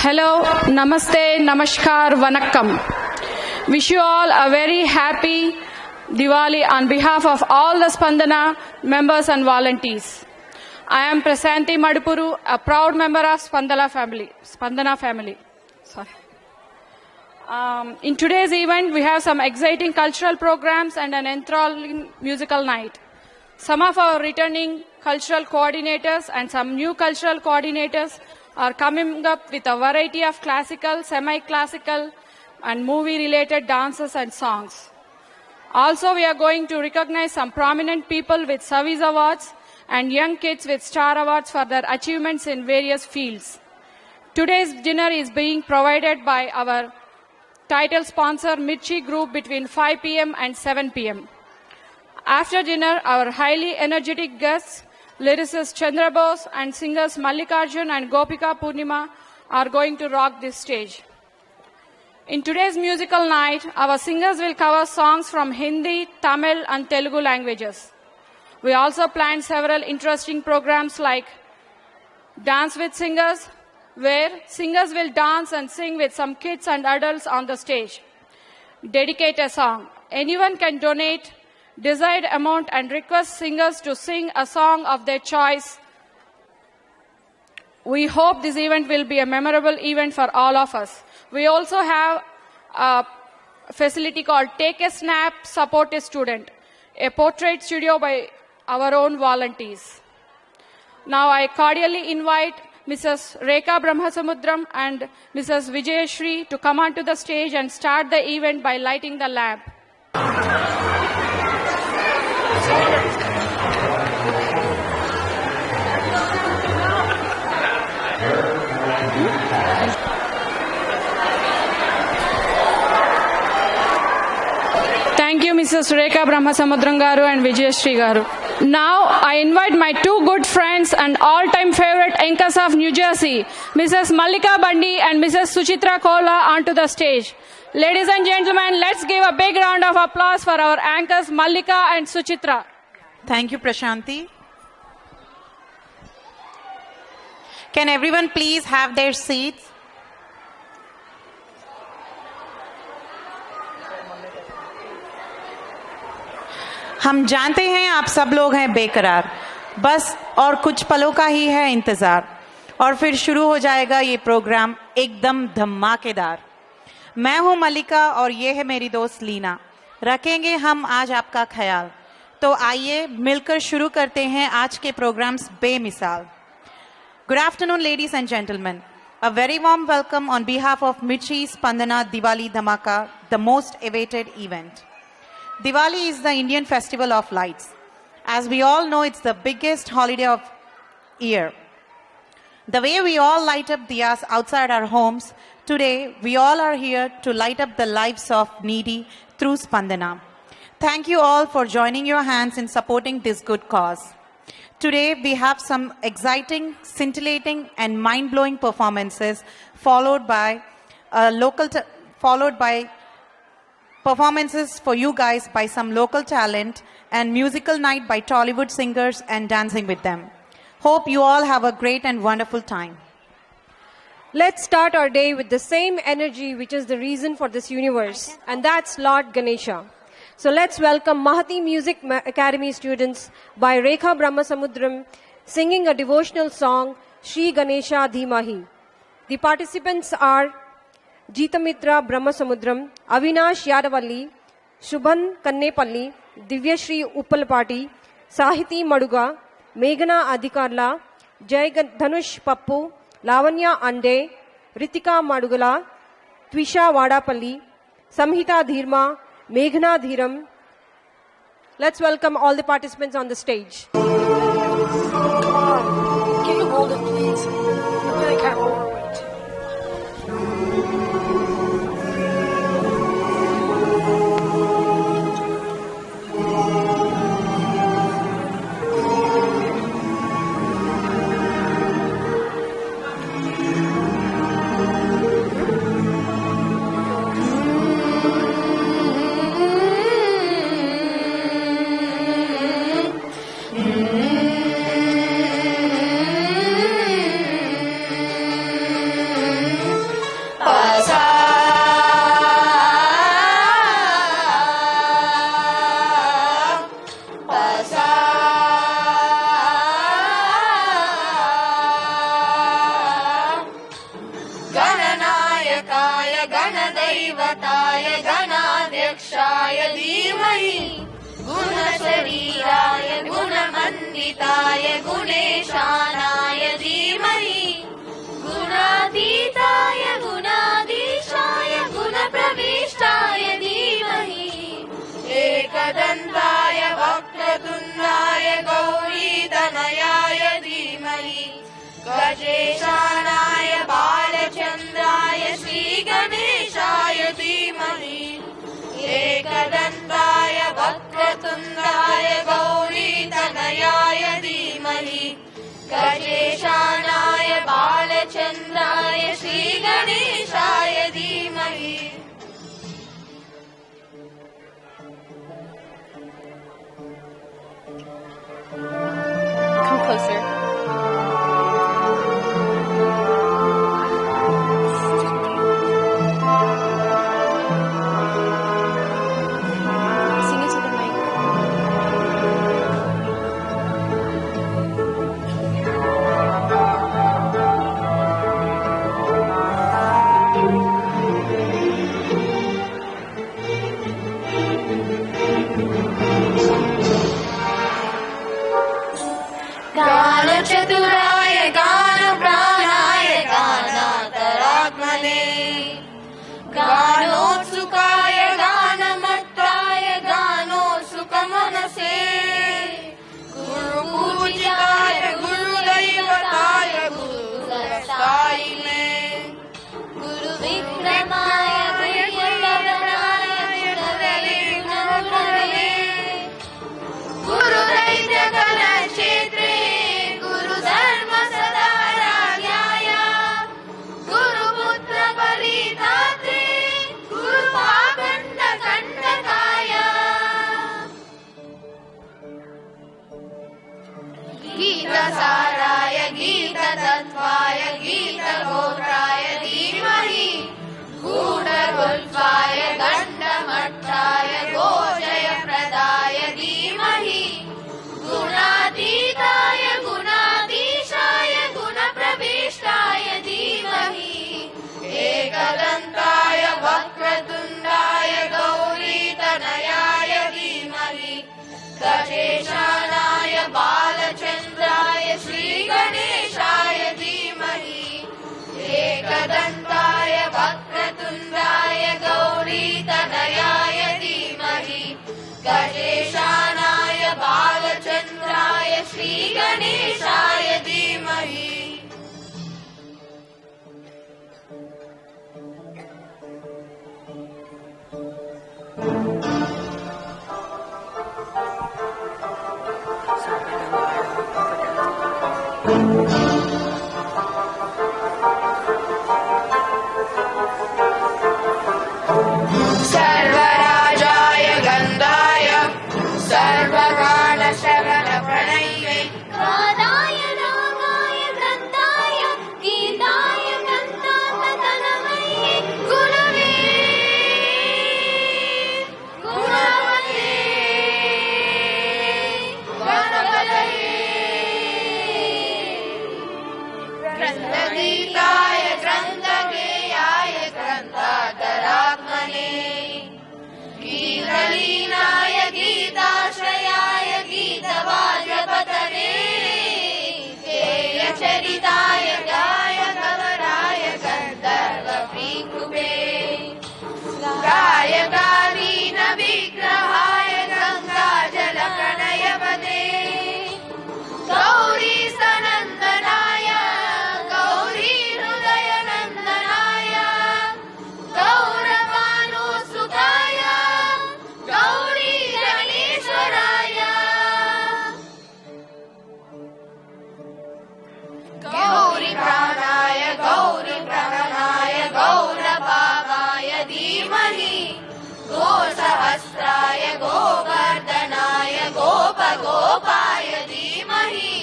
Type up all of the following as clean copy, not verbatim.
Hello, Namaste, Namaskar, Vanakkam. Wish you all a very happy Diwali on behalf of all the Spandana members and volunteers. I am Prasanthi Madupuru, a proud member of Spandana family. Sorry. In today's event, we have some exciting cultural programs and an enthralling musical night. Some of our returning cultural coordinators and some new cultural coordinators are coming up with a variety of classical, semi-classical, and movie-related dances and songs. Also, we are going to recognize some prominent people with service awards and young kids with star awards for their achievements in various fields. Today's dinner is being provided by our title sponsor Mirchi Group between 5 p.m. and 7 p.m. After dinner, our highly energetic guests, lyricist Chandra Bose and singers Mallikarjun and Gopika Purnima are going to rock this stage. In today's musical night, our singers will cover songs from Hindi, Tamil and Telugu languages. We also planned several interesting programs like Dance with Singers, where singers will dance and sing with some kids and adults on the stage. Dedicate a song. Anyone can donate desired amount and request singers to sing a song of their choice. We hope this event will be a memorable event for all of us. We also have a facility called Take a Snap, Support a Student, a portrait studio by our own volunteers. Now I cordially invite Mrs. Rekha Brahmasamudram and Mrs. Vijayashri to come onto the stage and start the event by lighting the lamp. Thank you, Mrs. Rekha Brahmasamudram Garu and Vijayashri Garu. Now, I invite my two good friends and all-time favorite anchors of New Jersey, Mrs. Mallika Bandi and Mrs. Suchitra Kola, onto the stage. Ladies and gentlemen, let's give a big round of applause for our anchors, Mallika and Suchitra. Thank you, Prashanti. Can everyone please have their seats? हम जानते हैं आप सब लोग हैं बेकरार, बस और कुछ पलों का ही है इंतज़ार और फिर शुरू हो जाएगा ये प्रोग्राम एकदम धमाकेदार। मैं हूं मल्लिका और ये है मेरी दोस्त लीना। रखेंगे हम आज आपका ख्याल, तो आइए मिलकर शुरू करते हैं आज के प्रोग्राम्स बेमिसाल। Good afternoon, ladies and gentlemen. A very warm welcome on behalf of Mirchi Spandana Diwali Dhamaka, the most awaited event. Diwali is the Indian festival of lights. As we all know, it's the biggest holiday of year. The way we all light up diyas outside our homes, today we all are here to light up the lives of needy through Spandana. Thank you all for joining your hands in supporting this good cause. Today we have some exciting, scintillating and mind-blowing performances followed by performances for you guys by some local talent and musical night by Tollywood singers and dancing with them. Hope you all have a great and wonderful time. Let's start our day with the same energy which is the reason for this universe, and that's Lord Ganesha. So let's welcome Mahati Music Academy students by Rekha Brahmasamudram singing a devotional song, Shri Ganesha Dhimahi. The participants are Jeetamitra Brahmasamudram, Avinash Yadavalli, Shubhan Kannepalli, Divyashri Uppalpati, Sahiti Maduga, Meghana Adhikarla, Jai Dhanush Pappu, Lavanya Ande, Ritika Madugala, Twisha Vadapalli, Samhita Dhirma, Meghna Dhiram. Let's welcome all the participants on the stage. Can you hold it, please? I really can't overweight. गुणवत्ताय धीमहि गुणशरीराय गुणमण्डिताय गुणेशानाय धीमहि गुणातीताय गुणाधीशाय गुणप्रविष्टाय धीमहि एकदन्ताय वक्रतुण्डाय गौरीतनयाय धीमहि गजेशानाय बालचन्द्राय श्रीगणेशाय धीमहि एकदन्ताय वक्रतुण्डाय गौरीतनयाय धीमहि गजेशानाय बालचन्द्राय श्रीगणेशाय धीमहि Come closer. Sing it to the mic. गानचतुराय गानप्राणाय गानान्तरात्मने गानोत्सुकाय गानमत्ताय गानोत्सुकमनसे गुरुपूजिताय गुरुदैवताय गुरुस्थायिने गुरुविक्रमाय गुरुवरदाय गुरुवरे गुरुदैत्यकलक्षेत्रे गुरुधर्मसदाराध्याय गुरुपुत्रबलिदात्रे गुरुपाखण्डकण्टकाय गीतसाराय गीततत्त्वाय गीतगोत्राय धीमहि गूढगुल्फाय गण्डमट्टाय गोजयप्रदाय धीमहि गुणातीताय गुणाधीशाय गुणप्रविष्टाय धीमहि एकदन्ताय वक्रतुण्डाय गौरीतनयाय धीमहि गजेशानाय बालचन्द्राय श्रीगणेशाय धीमहि एकदन्ताय वक्रतुण्डाय गौरीतनयाय धीमहि गजेशानाय बालचन्द्राय श्रीगणेशाय धीमहि सर्वराजाय गन्धाय सर्वगानशरणप्रणये गानाय रागाय गन्धाय गीताय गन्धातनमये गुरवे गुणवते गणपतये ग्रन्थगीताय ग्रन्थगेयाय ग्रन्थातरात्मने गीतलीनाय गीताश्रयाय गीतवाजपतने गेयचरिताय गायकवराय गन्धर्वप्रीकृपे गायकालीन विग्रहाय गङ्गाजलप्रणयपदे गौरी सनन्दनाय गौरी हृदयनन्दनाय गौरवानुसुताय गौरी गणेश्वराय गौरी प्राणाय गौरी प्रगणाय गौरभावाय धीमहि गोसहस्राय गोवर्धनाय गोपगोपाय धीमहि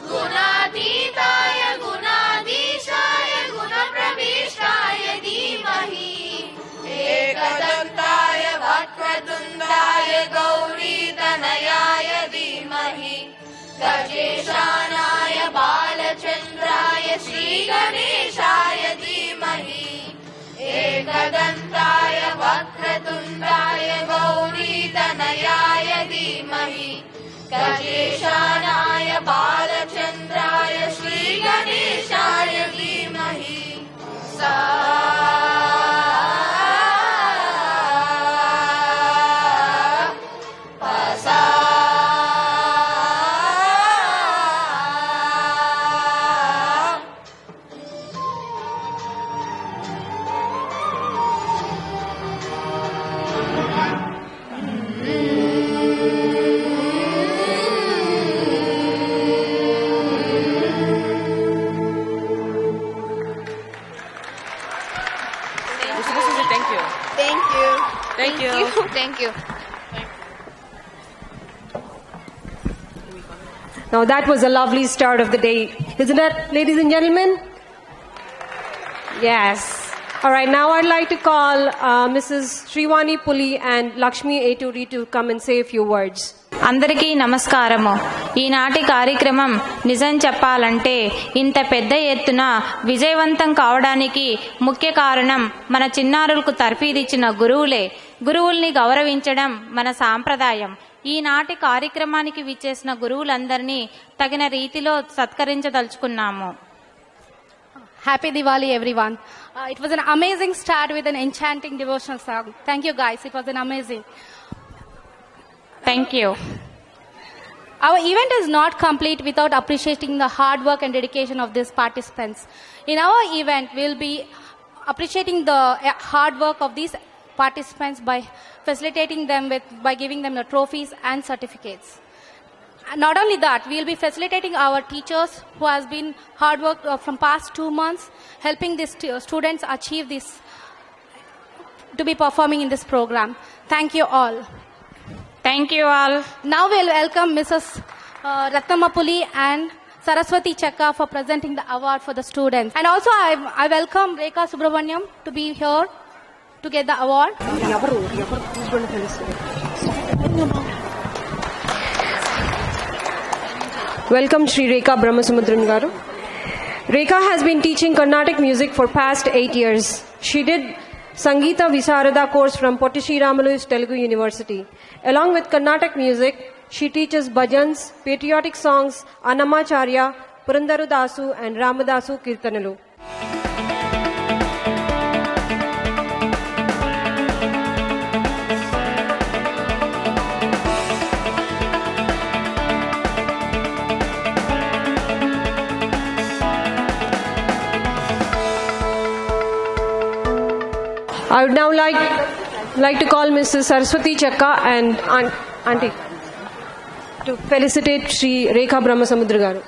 गुणातीताय गुणाधीशाय गुणप्रविष्टाय धीमहि एकदन्ताय वक्रतुण्डाय गौरीतनयाय धीमहि गजेशानाय बालचन्द्राय श्रीगणेशाय धीमहि एकदन्ताय वक्रतुण्डाय गौरीतनयाय धीमहि गजेशानाय बालचन्द्राय श्रीगणेशाय धीमहि सा Thank you. Now that was a lovely start of the day, isn't it, ladies and gentlemen? Yes. All right, now I'd like to call Mrs. Sriwani Puli and Lakshmi Eturi to come and say a few words. అందరికీ నమస్కారము. ఈనాటి కార్యక్రమం నిజం చెప్పాలంటే ఇంత పెద్ద ఎత్తున విజయవంతం కావడానికి ముఖ్య కారణం మన చిన్నారులకు తర్ఫీదిచ్చిన గురువులే. గురువుల్ని గౌరవించడం మన సాంప్రదాయం. ఈనాటి కార్యక్రమానికి విచ్చేసిన గురువులందరినీ తగిన రీతిలో సత్కరించదలుచుకున్నాము. Happy Diwali, everyone. It was an amazing start with an enchanting devotional song. Thank you, guys. It was an amazing. Thank you. Our event is not complete without appreciating the hard work and dedication of these participants. In our event, we'll be appreciating the hard work of these participants by facilitating them by giving them the trophies and certificates. Not only that, we'll be facilitating our teachers who has been hard work from past 2 months, helping these students achieve this, to be performing in this program. Thank you all. Thank you all. Now we'll welcome Mrs. Ratnamapuli and Saraswati Chakka for presenting the award for the students. And also I welcome Rekha Subramaniam to be here to get the award. Welcome Shri Rekha Brahmasamudran Garu. Rekha has been teaching Carnatic music for past 8 years. She did Sangeeta Visarada course from Pottishi Ramanuj Telugu University. Along with Carnatic music, she teaches bhajans, patriotic songs, Annamacharya, Purandaru Dasu and Ramadasu Kirtanalu. I would now like to call Mrs. Saraswati Chakka and Auntie to felicitate Shri Rekha Brahmasamudra Garu.